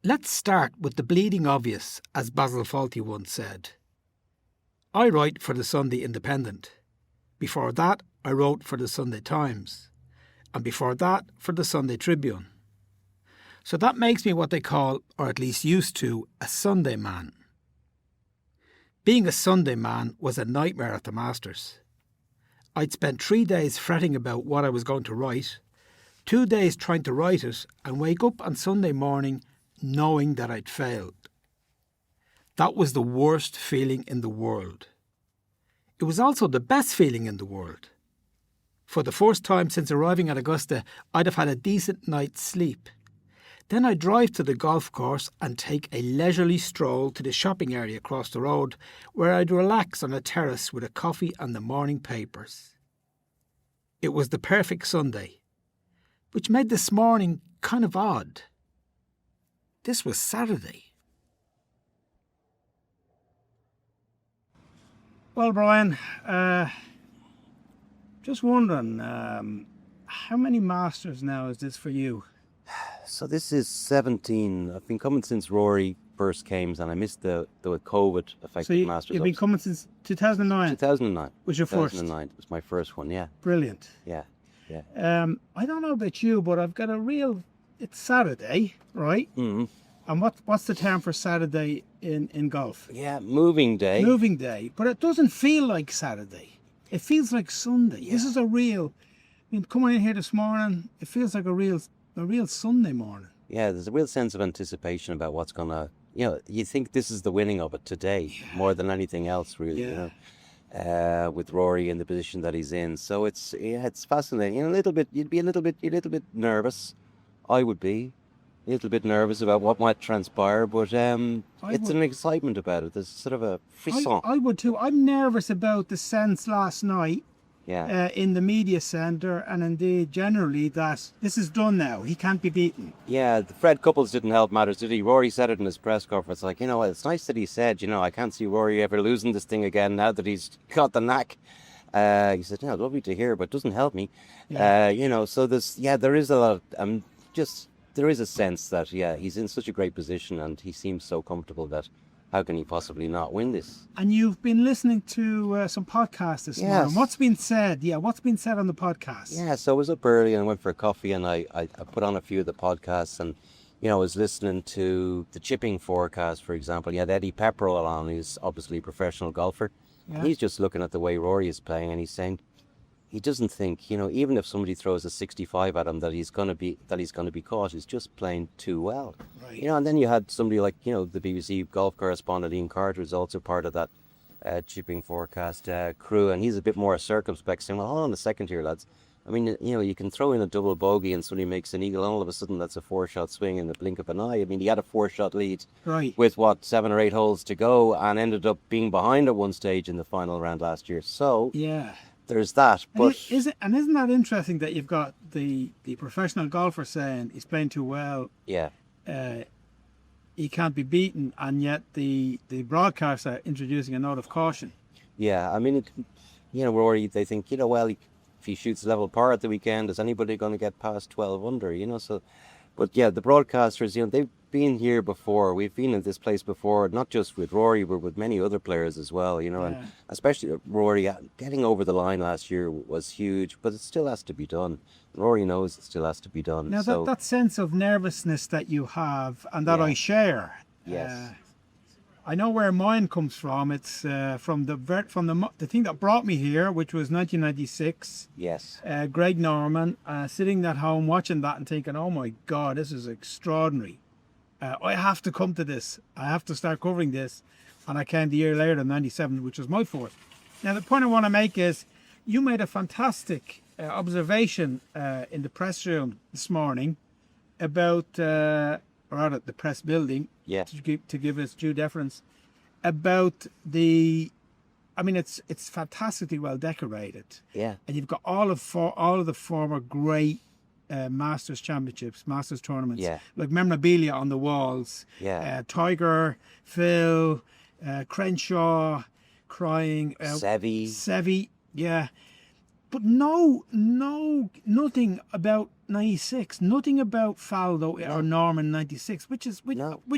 Let's start with the bleeding obvious, as Basil Fawlty once said. I write for the Sunday Independent. Before that, I wrote for the Sunday Times. And before that, for the Sunday Tribune. So that makes me what they call, or at least used to, a Sunday man. Being a Sunday man was a nightmare at the Masters. I'd spent 3 days fretting about what I was going to write, 2 days trying to write it, and wake up on Sunday morning knowing that I'd failed. That was the worst feeling in the world. It was also the best feeling in the world. For the first time since arriving at Augusta, I'd have had a decent night's sleep. Then I'd drive to the golf course and take a leisurely stroll to the shopping area across the road, where I'd relax on a terrace with a coffee and the morning papers. It was the perfect Sunday, which made this morning kind of odd. This was Saturday. Well, Brian, just wondering, how many Masters now is this for you? So this is 17. I've been coming since Rory first came, and I missed the COVID-affected Masters. You've been coming since 2009? 2009. Was your first? 2009 was my first one, yeah. Brilliant. Yeah. I don't know about you, but I've got it's Saturday, right? Mm-hmm. And what's the term for Saturday in golf? Yeah, moving day. Moving day. But it doesn't feel like Saturday. It feels like Sunday. Yeah. This is coming in here this morning, it feels like a real Sunday morning. Yeah, there's a real sense of anticipation about what's going to, you think this is the winning of it today, more than anything else, really, with Rory in the position that he's in. So it's fascinating. You'd be a little bit nervous. I would be a little bit nervous about what might transpire, but it's an excitement about it. There's sort of a frisson. I would too. I'm nervous about the sense last night in the media centre, and indeed generally, that this is done now. He can't be beaten. Yeah, the Fred Couples didn't help matters, did he? Rory said it in his press conference, like, it's nice that he said, I can't see Rory ever losing this thing again now that he's got the knack. He said, lovely to hear, but it doesn't help me. Yeah. So there is a lot of, there is a sense that, he's in such a great position and he seems so comfortable that how can he possibly not win this? And you've been listening to some podcasts this morning. What's been said? Yeah, what's been said on the podcast? Yeah, so I was up early and went for a coffee, and I put on a few of the podcasts, and I was listening to the chipping forecast, for example. You had Eddie Pepperell on, who's obviously a professional golfer. Yeah. He's just looking at the way Rory is playing, and he's saying he doesn't think, even if somebody throws a 65 at him, that he's going to be caught. He's just playing too well. Right. And then you had somebody like, the BBC golf correspondent Ian Carter is also part of that chipping forecast crew, and he's a bit more circumspect, saying, well, hold on a second here, lads. I mean, you can throw in a double bogey and somebody makes an eagle, and all of a sudden that's a 4-shot swing in the blink of an eye. I mean, he had a 4-shot lead with 7 or 8 holes to go, and ended up being behind at one stage in the final round last year. So there's that. But isn't that interesting that you've got the professional golfer saying he's playing too well? Yeah. He can't be beaten, and yet the broadcaster introducing a note of caution. Yeah, I mean, Rory, they think, well, if he shoots level par at the weekend, is anybody going to get past 12 under? So, but yeah, the broadcasters, they've been here before. We've been in this place before, not just with Rory, but with many other players as well, and especially Rory getting over the line last year was huge, but it still has to be done. Rory knows it still has to be done. Now, that sense of nervousness that you have, and that I share. Yes. I know where mine comes from. It's from the thing that brought me here, which was 1996. Yes. Greg Norman, sitting at home watching that and thinking, oh my God, this is extraordinary. I have to come to this. I have to start covering this. And I came the year later in 97, which was my fourth. Now, the point I want to make is you made a fantastic observation in the press room this morning about, or out at the press building, to give us due deference, about it's fantastically well decorated. Yeah. And you've got all of the former great Masters championships, Masters tournaments, like memorabilia on the walls. Yeah. Tiger, Phil, Crenshaw, crying. Seve. Yeah. But nothing about '96. Nothing about Faldo or Norman '96, which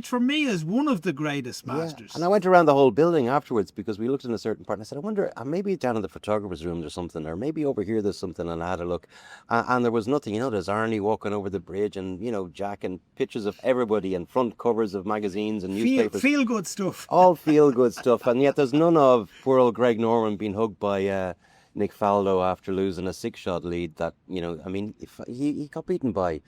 for me is one of the greatest Masters. And I went around the whole building afterwards because we looked in a certain part and I said, I wonder, maybe down in the photographer's room there's something, or maybe over here there's something, and I had a look. And there was nothing. There's Arnie walking over the bridge and, Jack, and pictures of everybody and front covers of magazines and newspapers. Feel good stuff. All feel good stuff. And yet there's none of poor old Greg Norman being hugged by Nick Faldo after losing a 6-shot lead. That if he got beaten by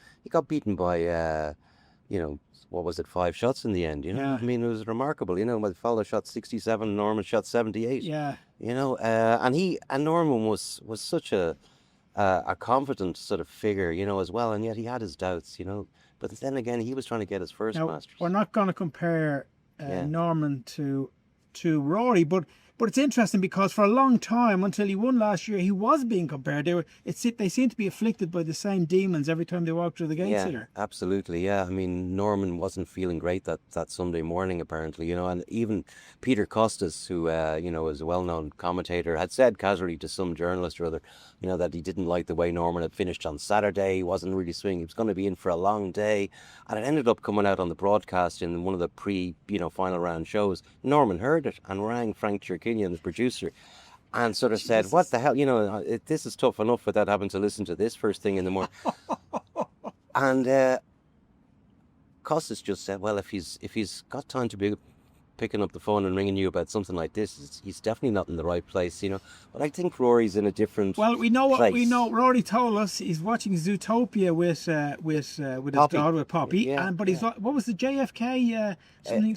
what was it, 5 shots in the end? Yeah. I mean, it was remarkable. Faldo shot 67, Norman shot 78. Yeah. And Norman was such a confident sort of figure, as well, and yet he had his doubts, But then again, he was trying to get his first Masters. We're not going to compare Norman to Rory, but it's interesting because for a long time, until he won last year, he was being compared. They seem to be afflicted by the same demons every time they walk through the gates here. Absolutely, yeah. I mean, Norman wasn't feeling great that Sunday morning, apparently, and even Peter Costas, who, is a well-known commentator, had said casually to some journalist or other, that he didn't like the way Norman had finished on Saturday. He wasn't really swinging. He was going to be in for a long day. And it ended up coming out on the broadcast in one of the final round shows. Norman heard it and rang Frank Chirkinian, the producer, and sort of said, what the hell, this is tough enough without having to listen to this first thing in the morning. And Costas just said, well, if he's got time to be picking up the phone and ringing you about something like this, he's definitely not in the right place, But I think Rory's in a different Well, we know place. Rory told us he's watching Zootopia with his daughter, with Poppy. But he's what was the JFK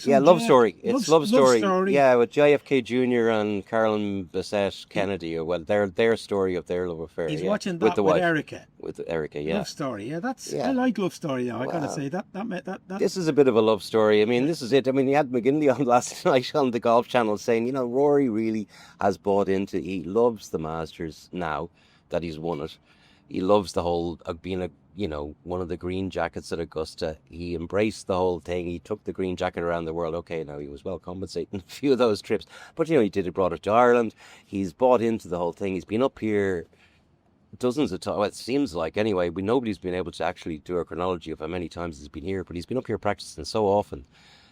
Love Story. It's Love Story. Story. Yeah, with JFK Jr. and Carolyn Bessette Kennedy, their story of their love affair. He's watching that with Erica. With Erica, yeah. Love Story, I like Love Story now. I gotta say that. This is a bit of a love story. I mean, this is it. I mean, he had McGinley on last night on the Golf Channel saying, Rory really has bought into. He loves the Masters now that he's won it. He loves the whole being one of the green jackets at Augusta. He embraced the whole thing. He took the green jacket around the world. Okay, now he was well compensating a few of those trips, but he brought it to Ireland. He's bought into the whole thing. He's been up here dozens of times. Well, it seems like anyway. Nobody's been able to actually do a chronology of how many times he's been here, but he's been up here practicing so often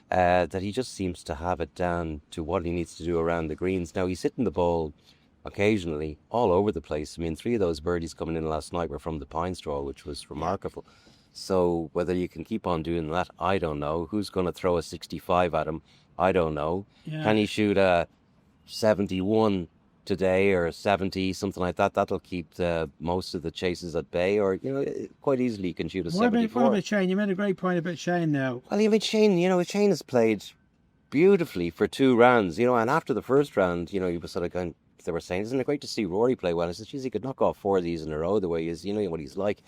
that he just seems to have it down to what he needs to do around the greens. Now, he's hitting the ball occasionally all over the place. I mean, 3 of those birdies coming in last night were from the pine straw, which was remarkable. So whether you can keep on doing that, I don't know. Who's going to throw a 65 at him? I don't know. Yeah. Can he shoot a 71 today or 70, something like that? That'll keep most of the chases at bay, or quite easily you can shoot a 74. What about Shane? You made a great point about Shane now. Well, Shane has played beautifully for 2 rounds, and after the first round, he was sort of going, they were saying, isn't it great to see Rory play well? I said, geez, he could knock off 4 of these in a row the way he is, what he's like.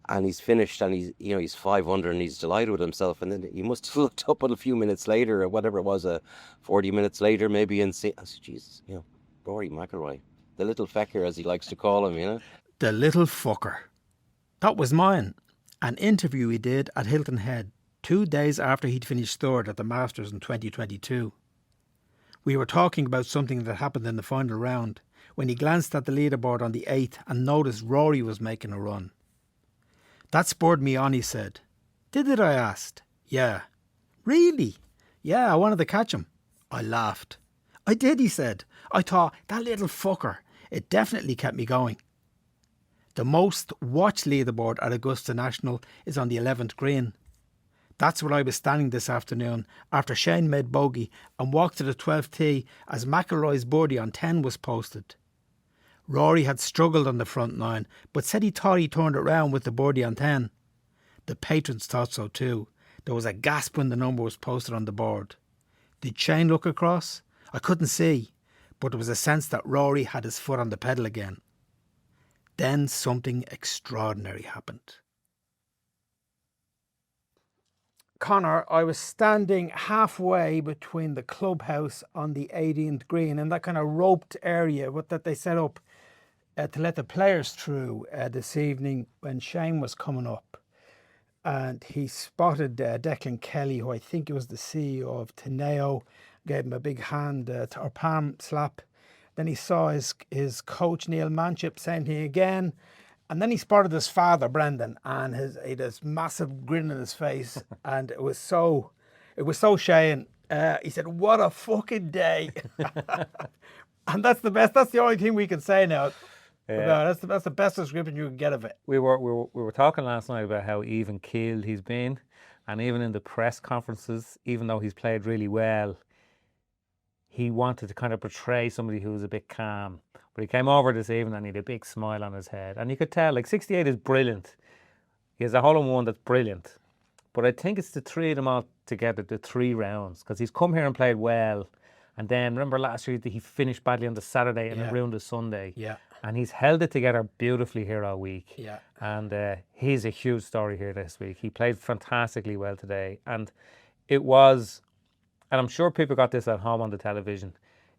And he's finished, and he's 5 under, and he's delighted with himself. And then he must have looked up a few minutes later, or whatever it was, 40 minutes later maybe, and say, I said, Jesus, Rory McIlroy, the little fecker, as he likes to call him, The little fucker. That was mine. An interview he did at Hilton Head 2 days after he'd finished 3rd at the Masters in 2022. We were talking about something that happened in the final round when he glanced at the leaderboard on the 8th and noticed Rory was making a run. That spurred me on, he said. Did it, I asked. Yeah. Really? Yeah, I wanted to catch him. I laughed. I did, he said. I thought, that little fucker. It definitely kept me going. The most watched leaderboard at Augusta National is on the 11th green. That's where I was standing this afternoon after Shane made bogey and walked to the 12th tee as McIlroy's birdie on 10 was posted. Rory had struggled on the front 9, but said he thought he turned it round with the birdie on 10. The patrons thought so too. There was a gasp when the number was posted on the board. Did Shane look across? I couldn't see, but there was a sense that Rory had his foot on the pedal again. Then something extraordinary happened. Conor, I was standing halfway between the clubhouse on the 18th green and that kind of roped area that they set up to let the players through this evening when Shane was coming up. And he spotted Declan Kelly, who I think was the CEO of Teneo, gave him a big hand or palm slap. Then he saw his coach Neil Manship, same thing again. And then he spotted his father, Brendan, and he had this massive grin on his face, and it was so Shane. He said, "What a fucking day!" And that's the best. That's the only thing we can say now. That's the best description you can get of it. We were talking last night about how even keeled he's been, and even in the press conferences, even though he's played really well, he wanted to kind of portray somebody who was a bit calm. But he came over this evening and he had a big smile on his head. And you could tell, like, 68 is brilliant. He has a hole-in-one that's brilliant. But I think it's the three of them all together, the 3 rounds. Because he's come here and played well. And then, remember last year, he finished badly on the Saturday and it ruined the Sunday. Yeah. And he's held it together beautifully here all week. Yeah. And he's a huge story here this week. He played fantastically well today. And it was, and I'm sure people got this at home on the television,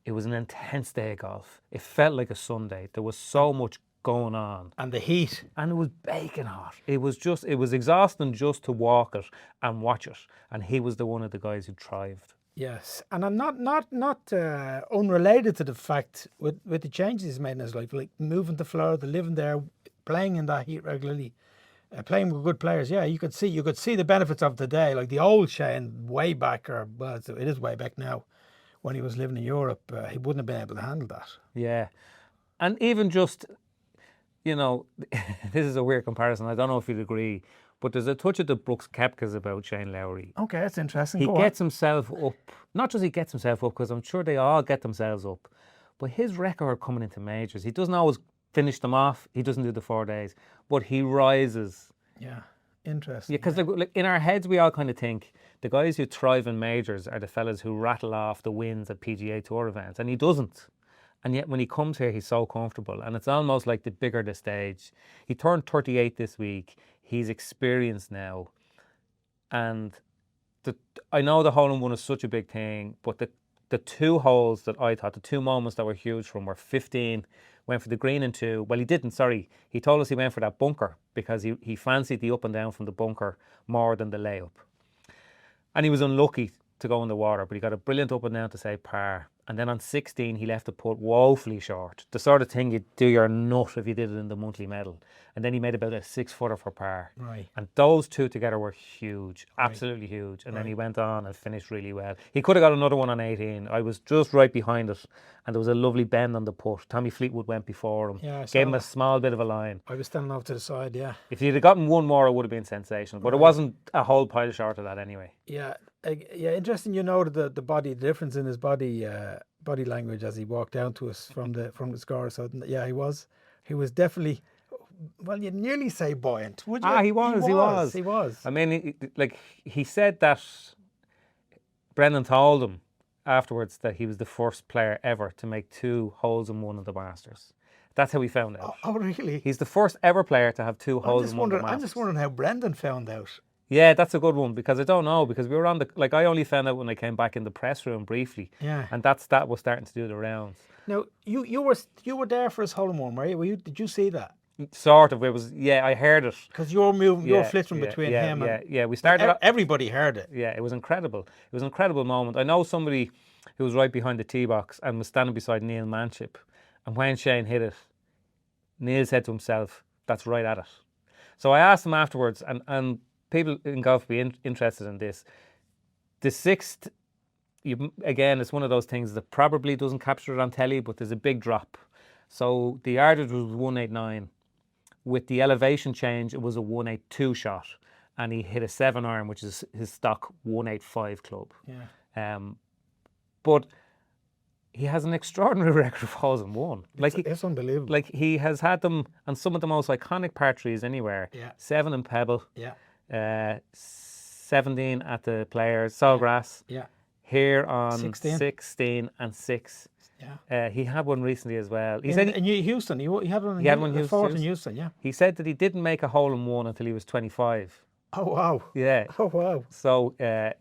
it was an intense day of golf. It felt like a Sunday. There was so much going on. And the heat. And it was baking hot. It was exhausting just to walk it and watch it. And he was one of the guys who thrived. Yes, and I'm not unrelated to the fact with the changes he's made in his life, like moving to Florida, living there, playing in that heat regularly, playing with good players. Yeah, you could see the benefits of today, like the old Shane way back, or well, it is way back now, when he was living in Europe, he wouldn't have been able to handle that. Yeah, and even just, you know, this is a weird comparison. I don't know if you'd agree. But there's a touch of the Brooks Koepkas about Shane Lowry. Okay, that's interesting. He gets himself up. Not just he gets himself up, because I'm sure they all get themselves up. But his record coming into majors, he doesn't always finish them off. He doesn't do the 4 days. But he rises. Yeah, interesting. Yeah, because like in our heads, we all kind of think the guys who thrive in majors are the fellas who rattle off the wins at PGA Tour events. And he doesn't. And yet when he comes here, he's so comfortable. And it's almost like the bigger the stage. He turned 38 this week. He's experienced now. And I know the hole-in-one is such a big thing, but the 2 holes that I thought, the 2 moments that were huge from were 15, went for the green and 2. Well, he didn't, sorry. He told us he went for that bunker because he fancied the up and down from the bunker more than the layup. And he was unlucky to go in the water, but he got a brilliant up and down to say par. And then on 16, he left the putt woefully short. The sort of thing you'd do your nut if you did it in the monthly medal. And then he made about a 6-footer for par. Right. And those 2 together were huge, absolutely huge. And then he went on and finished really well. He could have got another one on 18. I was just right behind it. And there was a lovely bend on the putt. Tommy Fleetwood went before him. Yeah, gave him a small bit of a line. I was standing off to the side, yeah. If he'd have gotten one more, it would have been sensational. But it wasn't a whole pile short of that anyway. Yeah, interesting. You know the difference in his body language as he walked down to us from the score. So yeah, he was definitely. Well, you'd nearly say buoyant, would you? He was. I mean, he said that Brendan told him afterwards that he was the first player ever to make 2 holes in one of the Masters. That's how he found out. Oh, really? He's the first ever player to have 2 holes in one of the Masters. I'm just wondering how Brendan found out. Yeah, that's a good one, because I don't know, because we were on I only found out when I came back in the press room briefly. Yeah. And that was starting to do the rounds. Now, you were there for his hole-in-one, were you? Did you see that? Sort of. It was, yeah, I heard it. Because you were flittering between him and... Yeah, we started... Everybody heard it. Yeah, it was incredible. It was an incredible moment. I know somebody who was right behind the tee box and was standing beside Neil Manship. And when Shane hit it, Neil said to himself, "That's right at it." So I asked him afterwards, and people in golf be interested in this. The 6th, again, it's one of those things that probably doesn't capture it on telly, but there's a big drop. So the yardage was 189. With the elevation change, it was a 182 shot. And he hit a 7-iron, which is his stock 185 club. Yeah. But he has an extraordinary record of holes in one. It's unbelievable. Like, he has had them on some of the most iconic par threes anywhere. Yeah. 7 in Pebble. Yeah. 17 at the Players, Sawgrass. Yeah. Here on 16 and 6. Yeah. He had one recently as well. He said in Houston. He had one. He had one in Houston. Yeah. He said that he didn't make a hole in one until he was 25. Oh wow. Yeah. Oh wow. So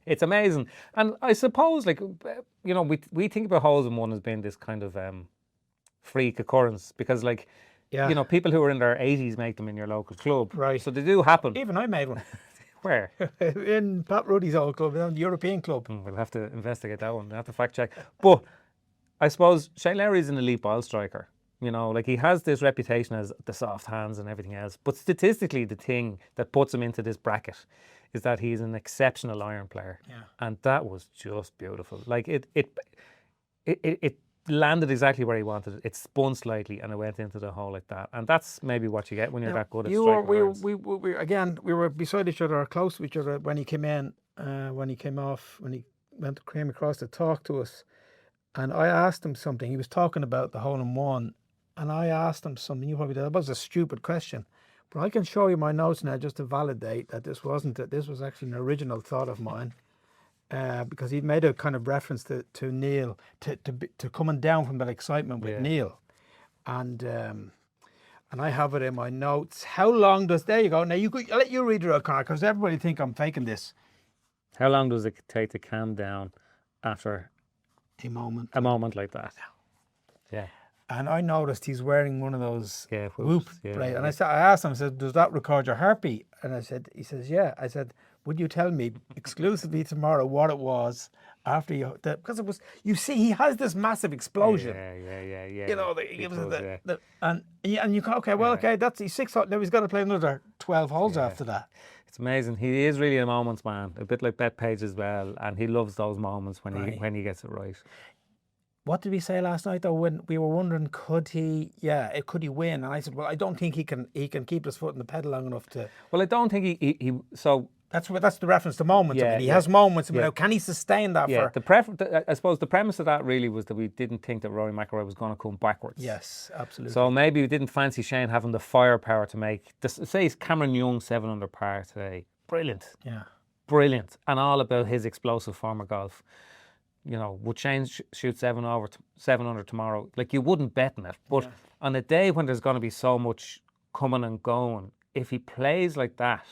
it's amazing, and I suppose we think about holes in one as being this kind of freak occurrence, because people who are in their 80s make them in your local club. Right. So they do happen. Even I made one. Where? In Pat Ruddy's old club, the European club. We'll have to investigate that one. We'll have to fact check. But I suppose Shane Lowry is an elite ball striker. You know, like he has this reputation as the soft hands and everything else. But statistically, the thing that puts him into this bracket is that he's an exceptional iron player. Yeah. And that was just beautiful. Like it landed exactly where he wanted it. It spun slightly and it went into the hole like that. And that's maybe what you get when you're that good at striking irons. We were beside each other, or close to each other when he came in, when he came across to talk to us. And I asked him something. He was talking about the hole-in-one. And I asked him something. You probably did. That was a stupid question. But I can show you my notes now just to validate that this was actually an original thought of mine. Because he'd made a kind of reference to Neil, to coming down from that excitement with Neil. And I have it in my notes. How long does... There you go. Now, I'll let you read it out, Conor, because everybody think I'm faking this. How long does it take to calm down after A moment like that? Yeah. And I noticed he's wearing one of those whoops. right? And I asked him, I said, does that record your heartbeat? And he says, yeah. I said, would you tell me exclusively tomorrow what it was after you, because it was, you see, he has this massive explosion. Yeah. You know, and you go, okay, that's, he's 6 holes, now he's got to play another 12 holes after that. It's amazing. He is really a moments man, a bit like Bethpage as well, and he loves those moments when he gets it right. What did we say last night though? When we were wondering, could he win? And I said, well, I don't think he can keep his foot in the pedal long enough to. Well, I don't think he so. That's the reference to moments. I mean, he has moments. Now, can he sustain that? Yeah. I suppose the premise of that really was that we didn't think that Rory McIlroy was going to come backwards. Yes, absolutely. So maybe we didn't fancy Shane having the firepower to make. Say Cameron Young 7 under par today. Brilliant. Yeah. Brilliant, and all about his explosive form of golf. You know, would Shane shoot 7 under tomorrow? Like, you wouldn't bet on it. But on a day when there's going to be so much coming and going, if he plays like that,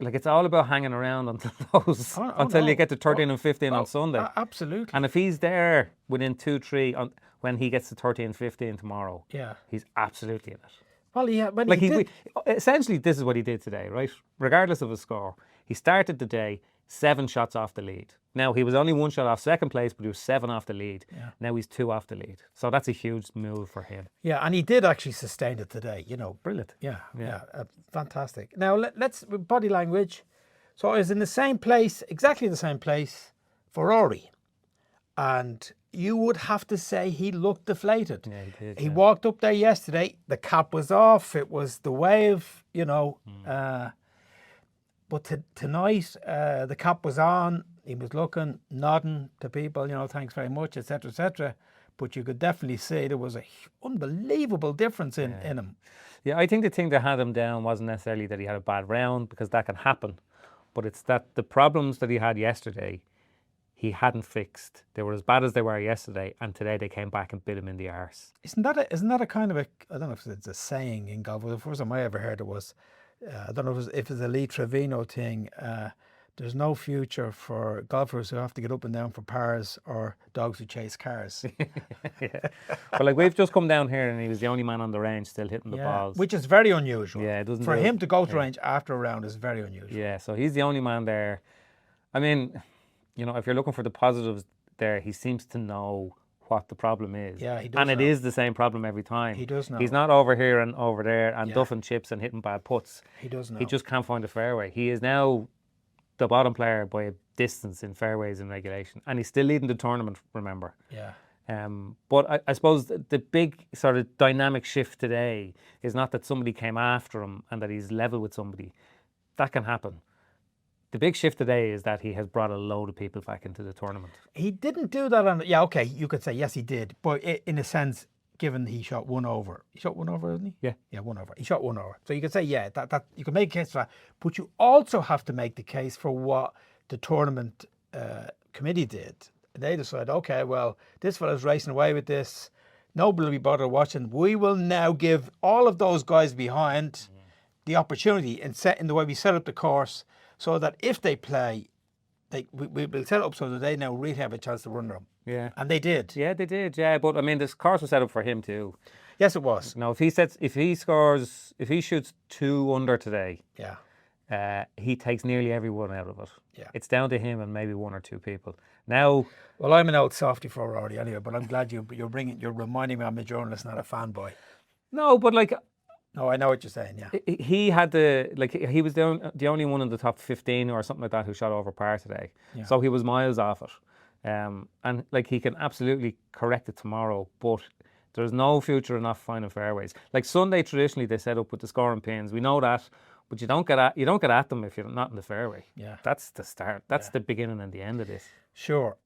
like, it's all about hanging around until you get to 13 and 15 on Sunday. Absolutely. And if he's there within 2-3 when he gets to 13 and 15 tomorrow, he's absolutely in it. Well, yeah, but essentially, this is what he did today, right? Regardless of his score, he started the day 7 shots off the lead. Now, he was only 1 shot off second place, but he was 7 off the lead. Yeah. Now he's 2 off the lead. So that's a huge move for him. Yeah, and he did actually sustain it today, you know. Brilliant. Yeah. Fantastic. Now, let's, body language. So I was in the same place, exactly the same place for Rory. And you would have to say he looked deflated. Yeah, he did. He walked up there yesterday, the cap was off, it was the wave, you know. But tonight, the cap was on. He was looking, nodding to people, you know, thanks very much, etc., etc. But you could definitely see there was an unbelievable difference in him. Yeah, I think the thing that had him down wasn't necessarily that he had a bad round, because that can happen. But it's that the problems that he had yesterday, he hadn't fixed. They were as bad as they were yesterday, and today they came back and bit him in the arse. Isn't that a kind of a, I don't know if it's a saying in golf, the first time I ever heard it was, I don't know if it's a Lee Trevino thing, there's no future for golfers who have to get up and down for pars or dogs who chase cars. Yeah. But like, we've just come down here and he was the only man on the range still hitting the balls. Which is very unusual. Yeah, it doesn't for him to go to range after a round is very unusual. Yeah, so he's the only man there. I mean, you know, if you're looking for the positives there, he seems to know what the problem is. Yeah, he does. And it is the same problem every time. He does know. He's not over here and over there and duffing chips and hitting bad putts. He does know. He just can't find a fairway. He is now the bottom player by a distance in fairways in regulation, and he's still leading the tournament, remember. Yeah. But I suppose the big sort of dynamic shift today is not that somebody came after him and that he's level with somebody. That can happen. The big shift today is that he has brought a load of people back into the tournament. He didn't do that on... Yeah, okay, you could say, yes, he did. But in a sense, given he shot 1 over. He shot 1 over, didn't he? Yeah. Yeah, 1 over. He shot 1 over. So you could say, yeah, that you can make a case for that. But you also have to make the case for what the tournament committee did. They decided, okay, well, this fella's racing away with this. Nobody will be bothered watching. We will now give all of those guys behind the opportunity in the way we set up the course, so that if they play, we will set it up so that they now really have a chance to run them. Yeah. And they did. Yeah, they did. Yeah, but I mean, this course was set up for him too. Yes, it was. Now, if he shoots 2 under today, yeah, he takes nearly every one out of it. Yeah. It's down to him and maybe one or two people. Now, Well, I'm an old softy for Rory anyway, but I'm glad you're reminding me I'm a journalist, not a fanboy. no, but like No, I know what you're saying. Yeah. he had he was the only one in the top 15 or something like that who shot over par today. Yeah. So he was miles off it. And like he can absolutely correct it tomorrow, but there's no future in not finding fairways. Like Sunday, traditionally they set up with the scoring pins. We know that, but you don't get at them if you're not in the fairway. Yeah. That's the start. That's the beginning and the end of this. Sure.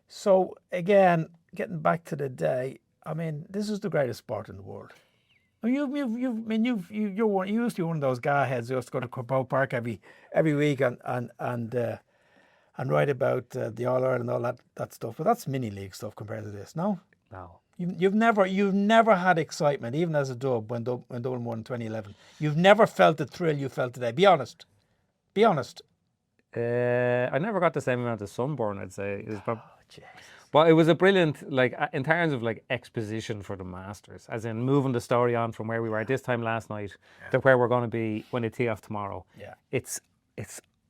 So again, getting back to the day, I mean, this is the greatest sport in the world. I mean, you used to be one of those guy heads who used to go to Crow Park every week and write about the All Ireland and all that stuff. But that's mini league stuff compared to this. No. No. You've never had excitement, even as a Dub when Dublin won in 2011. You've never felt the thrill you felt today. Be honest. Be honest. I never got the same amount of sunburn, I'd say. Jesus. But it was a brilliant, like, in terms of like exposition for the Masters, as in moving the story on from where we were at this time last night to where we're going to be when they tee off tomorrow. Yeah. It's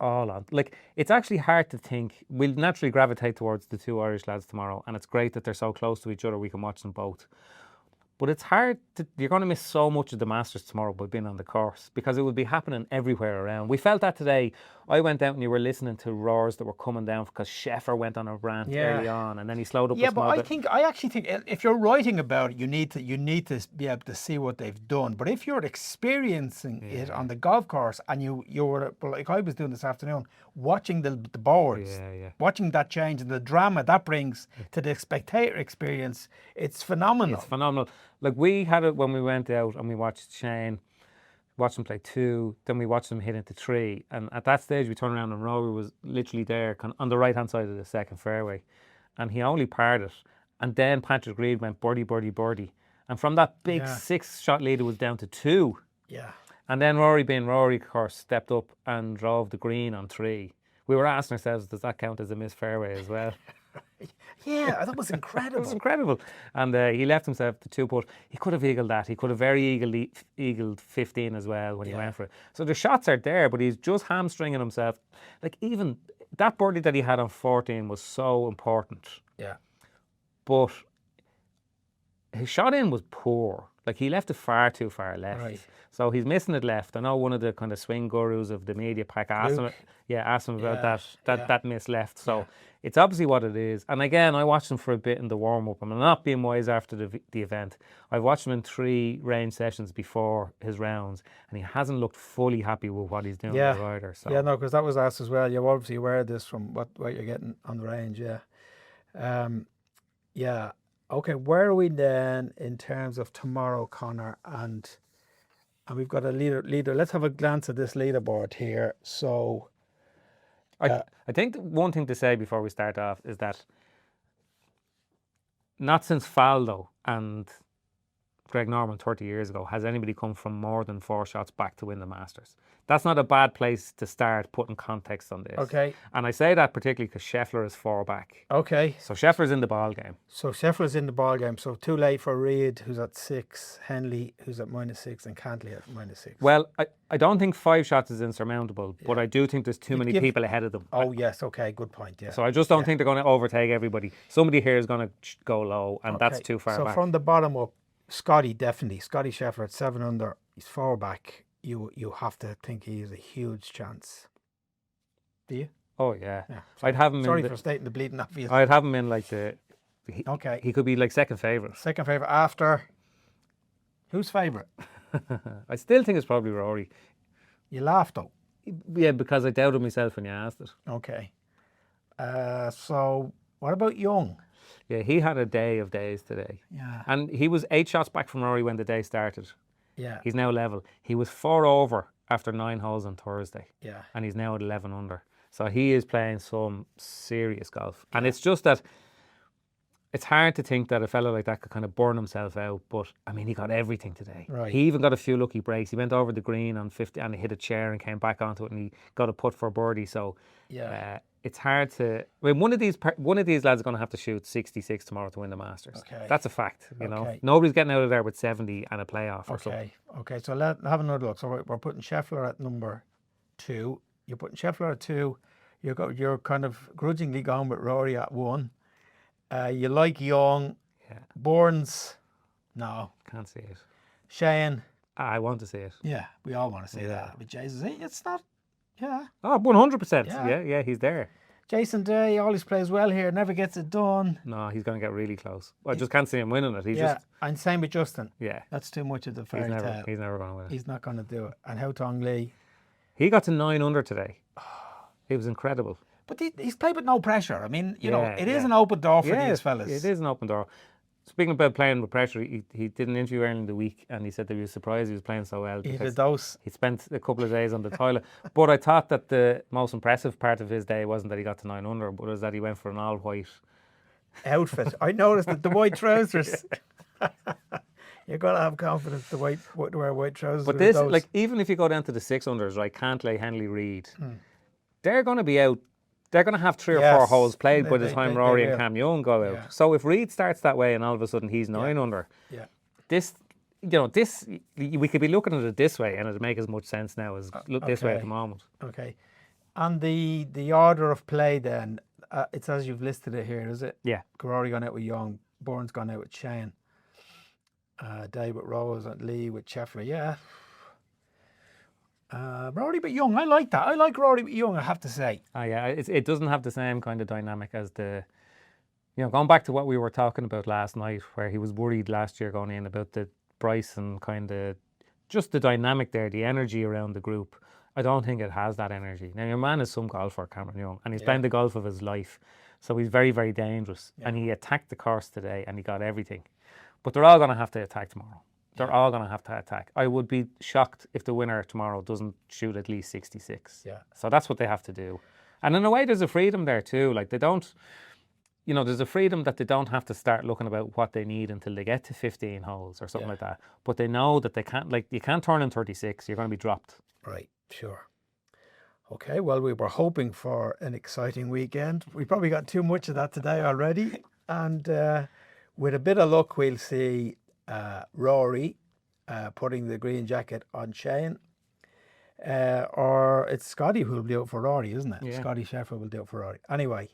all on. Like, it's actually hard to think. We'll naturally gravitate towards the two Irish lads tomorrow, and it's great that they're so close to each other. We can watch them both. But it's hard you're going to miss so much of the Masters tomorrow by being on the course, because it will be happening everywhere around. We felt that today. I went out and you were listening to roars that were coming down because Scheffler went on a rant early on, and then he slowed up a small bit. I actually think if you're writing about it, you need to be able to see what they've done. But if you're experiencing it on the golf course and you were, like I was doing this afternoon, watching the boards, watching that change and the drama that brings to the spectator experience, it's phenomenal. It's phenomenal. Like, we had it when we went out and we watched Shane, watched him play 2, then we watched him hit into 3. And at that stage, we turned around and Rory was literally there on the right-hand side of the second fairway. And he only parred it. And then Patrick Reed went birdie, birdie, birdie. And from that big 6-shot lead, it was down to 2. Yeah. And then Rory, being Rory, of course, stepped up and drove the green on 3. We were asking ourselves, does that count as a missed fairway as well? Yeah, that was incredible. It was incredible. And he left himself the 2-putt. He could have eagled that. He could have very eagled 15 as well when he went for it. So the shots are there, but he's just hamstringing himself. Like, even that birdie that he had on 14 was so important. Yeah. But his shot in was poor. Like, he left it far too far left. Right. So he's missing it left. I know one of the kind of swing gurus of the media pack asked him about that miss left. So it's obviously what it is. And again, I watched him for a bit in the warm-up. I'm not being wise after the event. I've watched him in 3 range sessions before his rounds, and he hasn't looked fully happy with what he's doing either. So. Yeah, no, because that was asked as well. You're obviously aware of this from what you're getting on the range, yeah. Okay, where are we then in terms of tomorrow, Conor? And we've got a leader. Let's have a glance at this leaderboard here. So, I think one thing to say before we start off is that not since Faldo and Greg Norman 30 years ago has anybody come from more than 4 shots back to win the Masters. That's not a bad place to start putting context on this. Okay. And I say that particularly because Scheffler is 4 back. Okay. So Scheffler's in the ball game. So Scheffler's in the ball game. So too late for Reid, who's at 6, Henley, who's at -6, and Cantley at -6. Well, I don't think 5 shots is insurmountable, but I do think there's too many people ahead of them. Oh, yes. Okay. Good point. Yeah. So I just don't think they're going to overtake everybody. Somebody here is going to go low, and that's too far back. So from the bottom up, Scotty Scheffler at 7 under. He's 4 back. You have to think he has a huge chance. Do you? Oh yeah. I'd have him. Sorry for stating the bleeding obvious. I'd have him in like okay. He could be like second favourite. Second favourite after. Who's favourite? I still think it's probably Rory. You laughed though. Yeah, because I doubted myself when you asked it. Okay. So what about Young? Yeah, he had a day of days today. Yeah. And he was 8 shots back from Rory when the day started. Yeah. He's now level. He was 4 over after 9 holes on Thursday. Yeah. And he's now at 11 under. So he is playing some serious golf. And it's just that it's hard to think that a fellow like that could kind of burn himself out. But, I mean, he got everything today. Right. He even got a few lucky breaks. He went over the green on 50 and he hit a chair and came back onto it and he got a putt for a birdie. So it's hard to... I mean, one of these lads is going to have to shoot 66 tomorrow to win the Masters. Okay. That's a fact, you know. Nobody's getting out of there with 70 and a playoff or something. Okay, so let's have another look. So we're putting Scheffler at number 2. You're putting Scheffler at 2. You're kind of grudgingly going with Rory at 1. You like Young. Yeah. Burns. No. Can't see it. Shane. I want to see it. Yeah, we all want to say that. But Jason, it's not. Yeah. Oh, 100%. Yeah. Yeah, he's there. Jason Day always plays well here. Never gets it done. No, he's going to get really close. I just can't see him winning it. He's just... And same with Justin. Yeah. That's too much of the fairy tale. He's never going to win it. He's not going to do it. And Hao Tong Lee. He got to 9 under today. It was incredible. But he's played with no pressure. I mean, you know, it is yeah. an open door for these fellas. It is an open door. Speaking about playing with pressure, he did an interview earlier in the week and he said that he was surprised he was playing so well. He had a because dose. He spent a couple of days on the toilet. But I thought that the most impressive part of his day wasn't that he got to 9 under, but it was that he went for an all-white Outfit. I noticed that the white trousers. You've got to have confidence to wear white trousers. But this, like, even if you go down to the 6 unders, right, Cantlay, Henley, Reid, they're going to be out. They're going to have 3 or 4 holes played by the time Rory and Cam Young go out. Yeah. So if Reid starts that way and all of a sudden he's 9 under, this, we could be looking at it this way and it'd make as much sense now as look this way at the moment. Okay. And the order of play then, it's as you've listed it here, is it? Yeah. Rory gone out with Young, Burns gone out with Shane, Day with Rose, and Lee with Scheffler. Yeah. Rory but Young, I like that. I like Rory but Young, I have to say. Yeah, it doesn't have the same kind of dynamic as going back to what we were talking about last night, where he was worried last year going in about the Bryson kind of, just the dynamic there, the energy around the group. I don't think it has that energy. Now, your man is some golfer, Cameron Young, and he's playing the golf of his life. So he's very, very dangerous. Yeah. And he attacked the course today and he got everything. But they're all going to have to attack tomorrow. They're all going to have to attack. I would be shocked if the winner tomorrow doesn't shoot at least 66. Yeah. So that's what they have to do. And in a way, there's a freedom there too. Like, they don't, there's a freedom that they don't have to start looking about what they need until they get to 15 holes or something like that. But they know that they can't, you can't turn in 36. You're going to be dropped. Right, sure. Okay, well, we were hoping for an exciting weekend. We probably got too much of that today already. And with a bit of luck, we'll see Rory putting the green jacket on Shane. Or it's Scotty who will do it for Rory, isn't it? Yeah. Scotty Scheffler will do it for Rory. Anyway,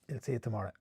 we'll see you tomorrow.